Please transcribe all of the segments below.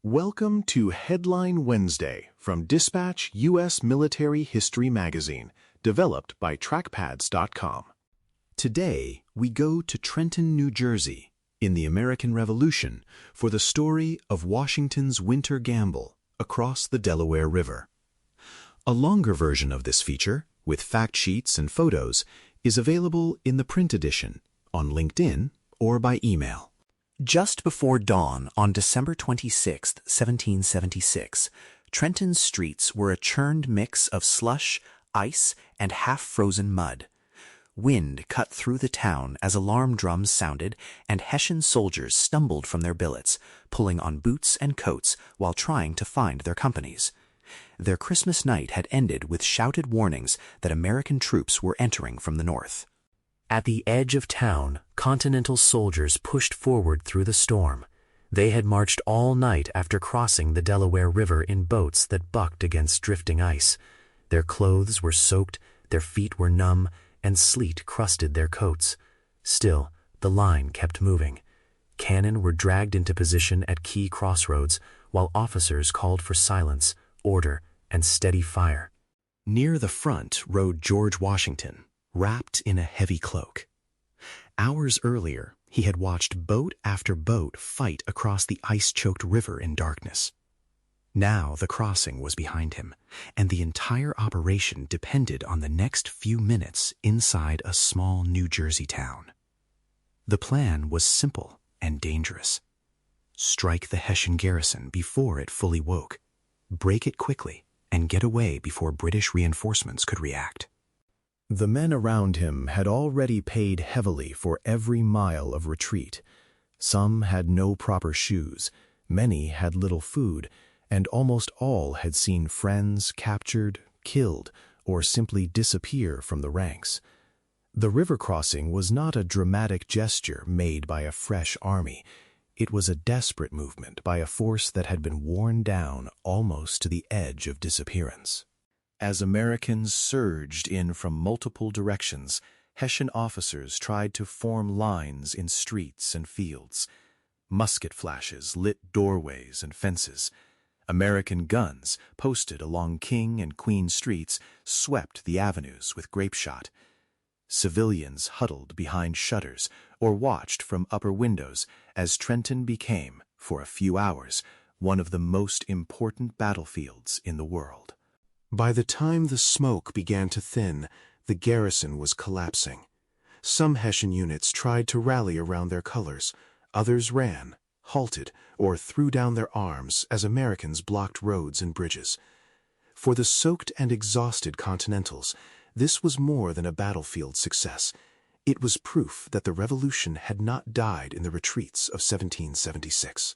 Welcome to Headline Wednesday from Dispatch U.S. Military History Magazine, developed by trackpads.com. Today, we go to Trenton, New Jersey, in the American Revolution, for the story of Washington's winter gamble across the Delaware River. A longer version of this feature, with fact sheets and photos, is available in the print edition, on LinkedIn, or by email. Just before dawn on December 26, 1776, Trenton's streets were a churned mix of slush, ice, and half-frozen mud. Wind cut through the town as alarm drums sounded, and Hessian soldiers stumbled from their billets, pulling on boots and coats while trying to find their companies. Their Christmas night had ended with shouted warnings that American troops were entering from the north. At the edge of town, Continental soldiers pushed forward through the storm. They had marched all night after crossing the Delaware River in boats that bucked against drifting ice. Their clothes were soaked, their feet were numb, and sleet crusted their coats. Still, the line kept moving. Cannon were dragged into position at key crossroads, while officers called for silence, order, and steady fire. Near the front rode George Washington, wrapped in a heavy cloak. Hours earlier, he had watched boat after boat fight across the ice-choked river in darkness. Now the crossing was behind him, and the entire operation depended on the next few minutes inside a small New Jersey town. The plan was simple and dangerous. Strike the Hessian garrison before it fully woke, break it quickly, and get away before British reinforcements could react. The men around him had already paid heavily for every mile of retreat. Some had no proper shoes, many had little food, and almost all had seen friends captured, killed, or simply disappear from the ranks. The river crossing was not a dramatic gesture made by a fresh army. It was a desperate movement by a force that had been worn down almost to the edge of disappearance. As Americans surged in from multiple directions, Hessian officers tried to form lines in streets and fields. Musket flashes lit doorways and fences. American guns, posted along King and Queen streets, swept the avenues with grapeshot. Civilians huddled behind shutters or watched from upper windows as Trenton became, for a few hours, one of the most important battlefields in the world. By the time the smoke began to thin, the garrison was collapsing. Some Hessian units tried to rally around their colors. Others ran, halted, or threw down their arms as Americans blocked roads and bridges. For the soaked and exhausted Continentals, this was more than a battlefield success. It was proof that the Revolution had not died in the retreats of 1776.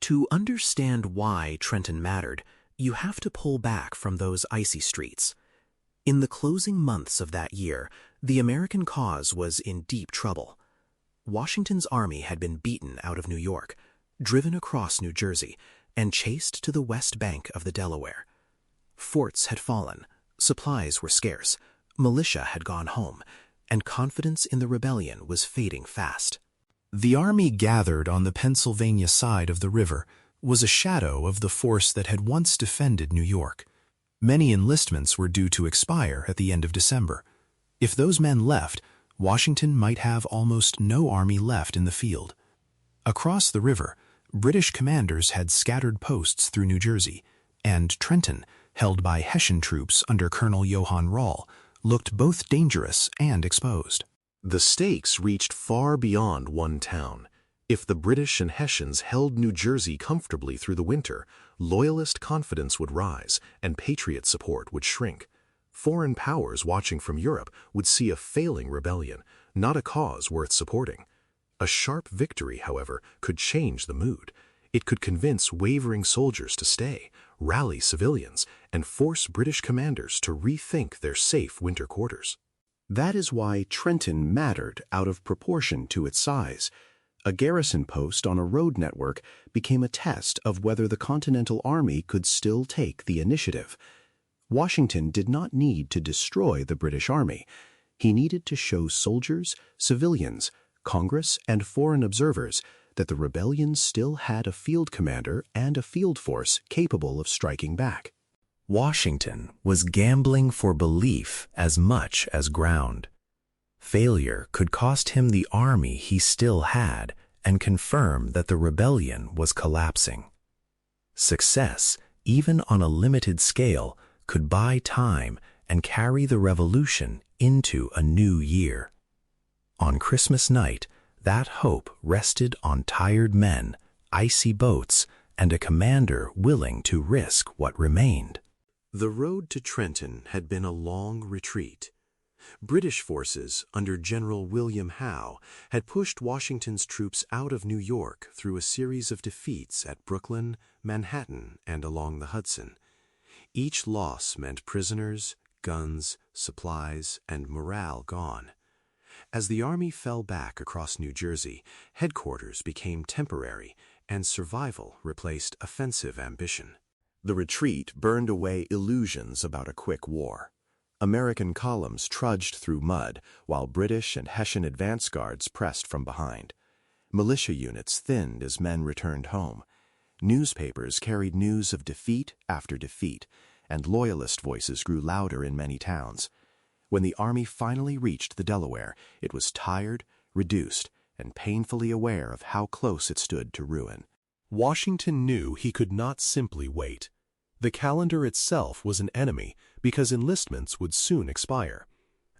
To understand why Trenton mattered, you have to pull back from those icy streets. In the closing months of that year, the American cause was in deep trouble. Washington's army had been beaten out of New York, driven across New Jersey, and chased to the west bank of the Delaware. Forts had fallen, supplies were scarce, militia had gone home, and confidence in the rebellion was fading fast. The army gathered on the Pennsylvania side of the river was a shadow of the force that had once defended New York. Many enlistments were due to expire at the end of December. If those men left, Washington might have almost no army left in the field. Across the river, British commanders had scattered posts through New Jersey, and Trenton, held by Hessian troops under Colonel Johann Rall, looked both dangerous and exposed. The stakes reached far beyond one town. If the British and Hessians held New Jersey comfortably through the winter, Loyalist confidence would rise and Patriot support would shrink. Foreign powers watching from Europe would see a failing rebellion, not a cause worth supporting. A sharp victory, however, could change the mood. It could convince wavering soldiers to stay, rally civilians, and force British commanders to rethink their safe winter quarters. That is why Trenton mattered out of proportion to its size. A garrison post on a road network became a test of whether the Continental Army could still take the initiative. Washington did not need to destroy the British Army. He needed to show soldiers, civilians, Congress, and foreign observers that the rebellion still had a field commander and a field force capable of striking back. Washington was gambling for belief as much as ground. Failure could cost him the army he still had and confirm that the rebellion was collapsing. Success, even on a limited scale, could buy time and carry the revolution into a new year. On Christmas night, that hope rested on tired men, icy boats, and a commander willing to risk what remained. The road to Trenton had been a long retreat. British forces under General William Howe had pushed Washington's troops out of New York through a series of defeats at Brooklyn, Manhattan, and along the Hudson. Each loss meant prisoners, guns, supplies, and morale gone. As the army fell back across New Jersey, headquarters became temporary, and survival replaced offensive ambition. The retreat burned away illusions about a quick war. American columns trudged through mud, while British and Hessian advance guards pressed from behind. Militia units thinned as men returned home. Newspapers carried news of defeat after defeat, and Loyalist voices grew louder in many towns. When the army finally reached the Delaware, it was tired, reduced, and painfully aware of how close it stood to ruin. Washington knew he could not simply wait. The calendar itself was an enemy because enlistments would soon expire.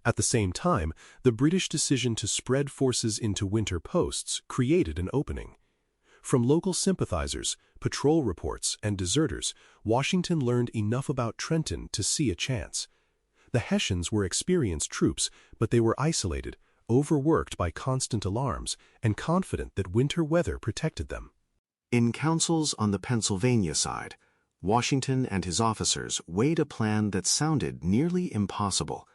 At the same time, the British decision to spread forces into winter posts created an opening. From local sympathizers, patrol reports, and deserters, Washington learned enough about Trenton to see a chance. The Hessians were experienced troops, but they were isolated, overworked by constant alarms, and confident that winter weather protected them. In councils on the Pennsylvania side, Washington and his officers weighed a plan that sounded nearly impossible.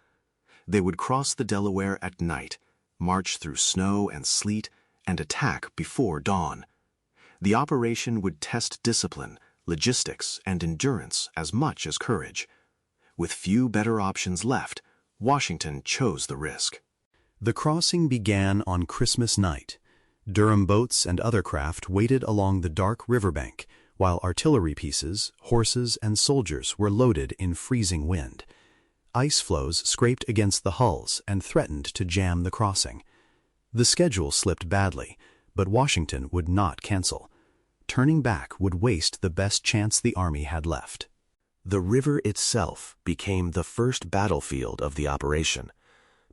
They would cross the Delaware at night, march through snow and sleet, and attack before dawn. The operation would test discipline, logistics, and endurance as much as courage. With few better options left, Washington chose the risk. The crossing began on Christmas night. Durham boats and other craft waited along the dark riverbank, while artillery pieces, horses, and soldiers were loaded in freezing wind. Ice floes scraped against the hulls and threatened to jam the crossing. The schedule slipped badly, but Washington would not cancel. Turning back would waste the best chance the army had left. The river itself became the first battlefield of the operation.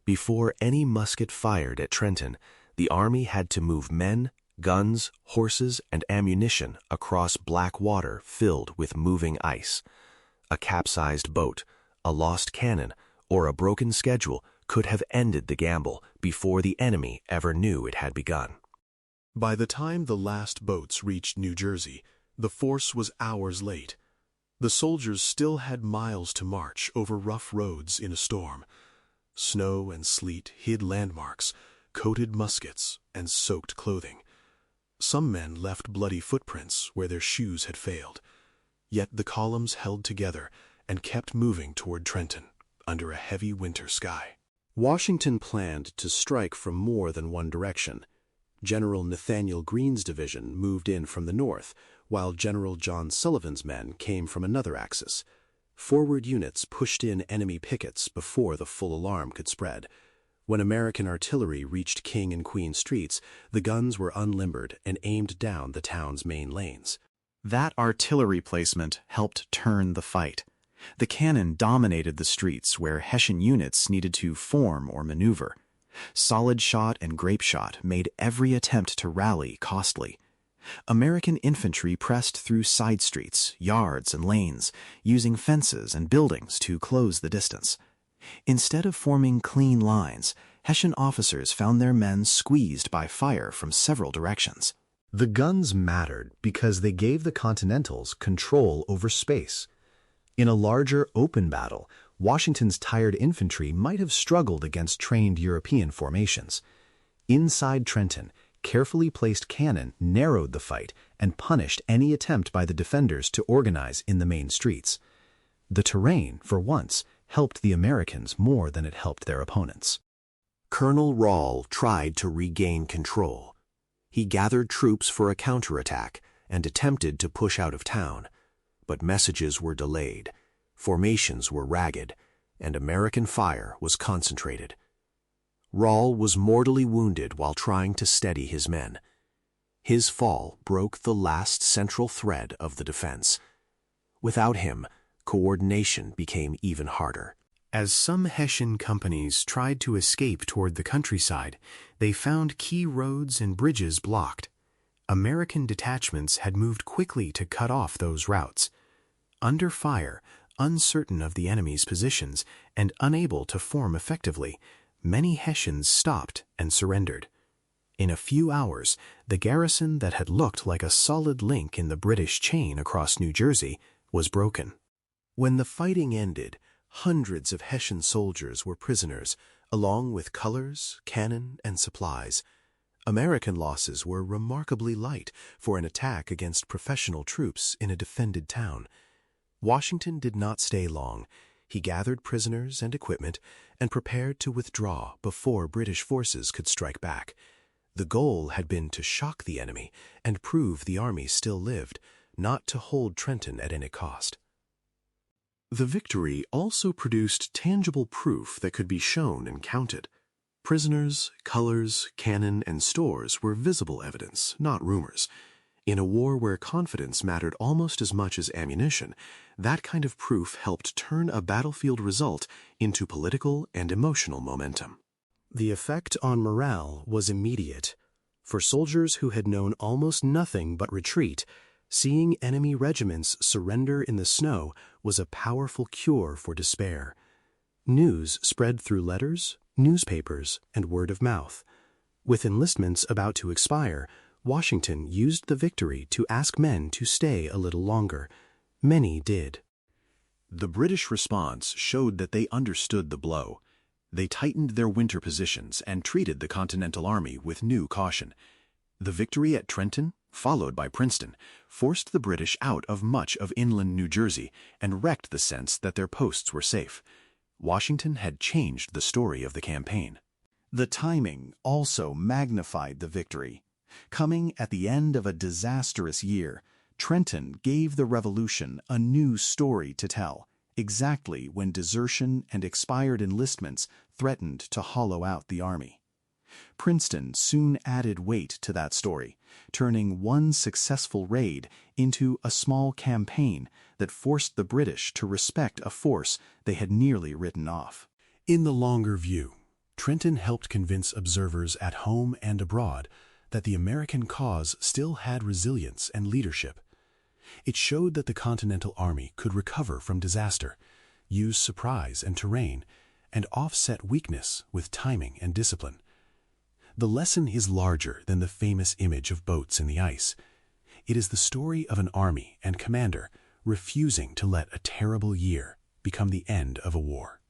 Before any musket fired at Trenton, the army had to move men, guns, horses, and ammunition across black water filled with moving ice. A capsized boat, a lost cannon, or a broken schedule could have ended the gamble before the enemy ever knew it had begun. By the time the last boats reached New Jersey, the force was hours late. The soldiers still had miles to march over rough roads in a storm. Snow and sleet hid landmarks, coated muskets, and soaked clothing. Some men left bloody footprints where their shoes had failed. Yet the columns held together and kept moving toward Trenton under a heavy winter sky. Washington planned to strike from more than one direction. General Nathaniel Greene's division moved in from the north, while General John Sullivan's men came from another axis. Forward units pushed in enemy pickets before the full alarm could spread. When American artillery reached King and Queen streets, the guns were unlimbered and aimed down the town's main lanes. That artillery placement helped turn the fight. The cannon dominated the streets where Hessian units needed to form or maneuver. Solid shot and grape shot made every attempt to rally costly. American infantry pressed through side streets, yards, and lanes, using fences and buildings to close the distance. Instead of forming clean lines, Hessian officers found their men squeezed by fire from several directions. The guns mattered because they gave the Continentals control over space. In a larger, open battle, Washington's tired infantry might have struggled against trained European formations. Inside Trenton, carefully placed cannon narrowed the fight and punished any attempt by the defenders to organize in the main streets. The terrain, for once, helped the Americans more than it helped their opponents. Colonel Rall tried to regain control. He gathered troops for a counterattack and attempted to push out of town, but messages were delayed, formations were ragged, and American fire was concentrated. Rall was mortally wounded while trying to steady his men. His fall broke the last central thread of the defense. Without him, coordination became even harder. As some Hessian companies tried to escape toward the countryside, they found key roads and bridges blocked. American detachments had moved quickly to cut off those routes. Under fire, uncertain of the enemy's positions, and unable to form effectively, many Hessians stopped and surrendered. In a few hours, the garrison that had looked like a solid link in the British chain across New Jersey was broken. When the fighting ended, hundreds of Hessian soldiers were prisoners, along with colors, cannon, and supplies. American losses were remarkably light for an attack against professional troops in a defended town. Washington did not stay long. He gathered prisoners and equipment and prepared to withdraw before British forces could strike back. The goal had been to shock the enemy and prove the army still lived, not to hold Trenton at any cost. The victory also produced tangible proof that could be shown and counted. Prisoners, colors, cannon, and stores were visible evidence, not rumors. In a war where confidence mattered almost as much as ammunition, that kind of proof helped turn a battlefield result into political and emotional momentum. The effect on morale was immediate. For soldiers who had known almost nothing but retreat, seeing enemy regiments surrender in the snow was a powerful cure for despair. News spread through letters, newspapers, and word of mouth. With enlistments about to expire, Washington used the victory to ask men to stay a little longer. Many did. The British response showed that they understood the blow. They tightened their winter positions and treated the Continental Army with new caution. The victory at Trenton, followed by Princeton, forced the British out of much of inland New Jersey and wrecked the sense that their posts were safe. Washington had changed the story of the campaign. The timing also magnified the victory. Coming at the end of a disastrous year, Trenton gave the Revolution a new story to tell, exactly when desertion and expired enlistments threatened to hollow out the army. Princeton soon added weight to that story, turning one successful raid into a small campaign that forced the British to respect a force they had nearly written off. In the longer view, Trenton helped convince observers at home and abroad that the American cause still had resilience and leadership. It showed that the Continental Army could recover from disaster, use surprise and terrain, and offset weakness with timing and discipline. The lesson is larger than the famous image of boats in the ice. It is the story of an army and commander refusing to let a terrible year become the end of a war.